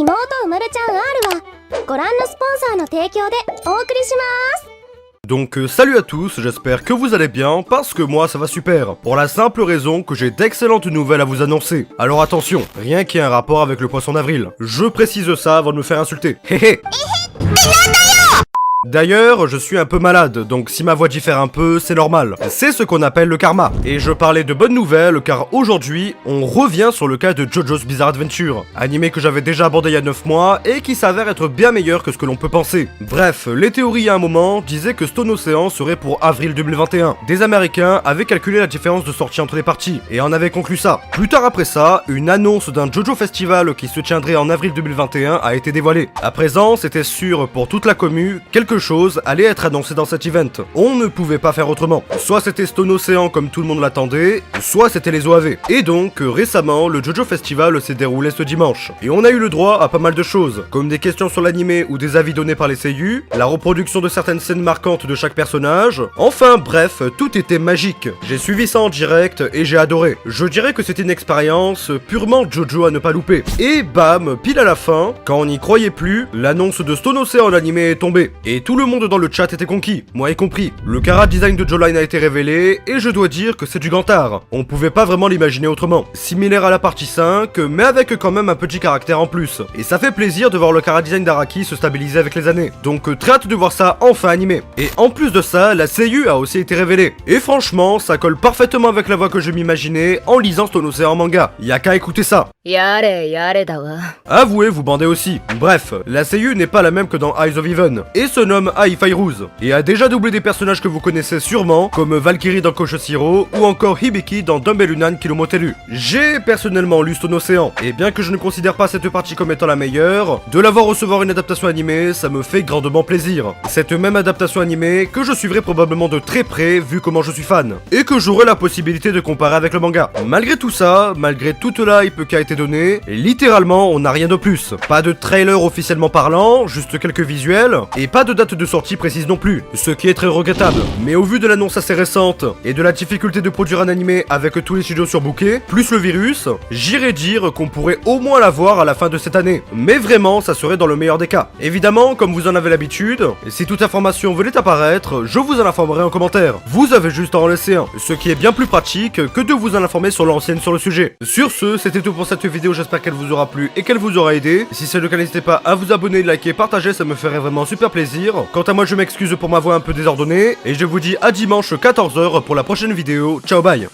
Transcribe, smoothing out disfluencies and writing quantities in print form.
妹うまるちゃん R はご覧のスポンサーの提供でお送りします。 Donc salut à tous, j'espère que vous allez bien, parce que moi ça va super, pour la simple raison que j'ai d'excellentes nouvelles à vous annoncer. Alors attention, rien qui ait un rapport avec le poisson d'avril. Je précise ça avant de me faire insulter. Héhé. D'ailleurs, je suis un peu malade, donc si ma voix diffère un peu, c'est normal. C'est ce qu'on appelle le karma. Et je parlais de bonnes nouvelles, car aujourd'hui, on revient sur le cas de JoJo's Bizarre Adventure, animé que j'avais déjà abordé il y a 9 mois, et qui s'avère être bien meilleur que ce que l'on peut penser. Bref, les théories à un moment disaient que Stone Ocean serait pour avril 2021. Des Américains avaient calculé la différence de sortie entre les parties, et en avaient conclu ça. Plus tard après ça, une annonce d'un JoJo Festival qui se tiendrait en avril 2021 a été dévoilée. À présent, c'était sûr pour toute la commu, quelque chose allait être annoncé dans cet event. On ne pouvait pas faire autrement. Soit c'était Stone Ocean comme tout le monde l'attendait, soit c'était les OAV. Et donc, récemment, le JoJo Festival s'est déroulé ce dimanche. Et on a eu le droit à pas mal de choses, comme des questions sur l'animé ou des avis donnés par les seiyuu, la reproduction de certaines scènes marquantes de chaque personnage, enfin bref, tout était magique. J'ai suivi ça en direct et j'ai adoré. Je dirais que c'était une expérience purement JoJo à ne pas louper. Et bam, pile à la fin, quand on n'y croyait plus, l'annonce de Stone Ocean en animé est tombée. Et tout le monde dans le chat était conquis, moi y compris. Le chara design de Joline a été révélé, et je dois dire que c'est du gantard. On pouvait pas vraiment l'imaginer autrement. Similaire à la partie 5, mais avec quand même un petit caractère en plus. Et ça fait plaisir de voir le chara design d'Araki se stabiliser avec les années. Donc très hâte de voir ça enfin animé. Et en plus de ça, la seiyuu a aussi été révélée. Et franchement, ça colle parfaitement avec la voix que je m'imaginais en lisant Stone Ocean en manga. Y'a qu'à écouter ça. Yare da wa. Avouez, vous bandez aussi. Bref, la seiyuu n'est pas la même que dans Eyes of Even, et se nomme Ai Fairuz, et a déjà doublé des personnages que vous connaissez sûrement, comme Valkyrie dans Koshashiro, ou encore Hibiki dans Dumbelunan Kilomoteru. J'ai personnellement lu Stone Ocean, et bien que je ne considère pas cette partie comme étant la meilleure, de la voir recevoir une adaptation animée, ça me fait grandement plaisir. Cette même adaptation animée que je suivrai probablement de très près, vu comment je suis fan, et que j'aurai la possibilité de comparer avec le manga. Malgré tout ça, malgré toute la hype qui a été donnée, littéralement on n'a rien de plus. Pas de trailer officiellement parlant, juste quelques visuels, et pas de date de sortie précise non plus, ce qui est très regrettable. Mais au vu de l'annonce assez récente, et de la difficulté de produire un animé avec tous les studios surbookés, plus le virus, j'irais dire qu'on pourrait au moins l'avoir à la fin de cette année. Mais vraiment, ça serait dans le meilleur des cas. Évidemment, comme vous en avez l'habitude, si toute information venait apparaître, je vous en informerai en commentaire. Vous avez juste à en laisser un, ce qui est bien plus pratique que de vous en informer sur l'ancienne sur le sujet. Sur ce, c'était tout pour cette vidéo, j'espère qu'elle vous aura plu et qu'elle vous aura aidé. Si c'est le cas, n'hésitez pas à vous abonner, liker, partager, ça me ferait vraiment super plaisir. Quant à moi, je m'excuse pour ma voix un peu désordonnée, et je vous dis à dimanche 14h pour la prochaine vidéo. Ciao, bye.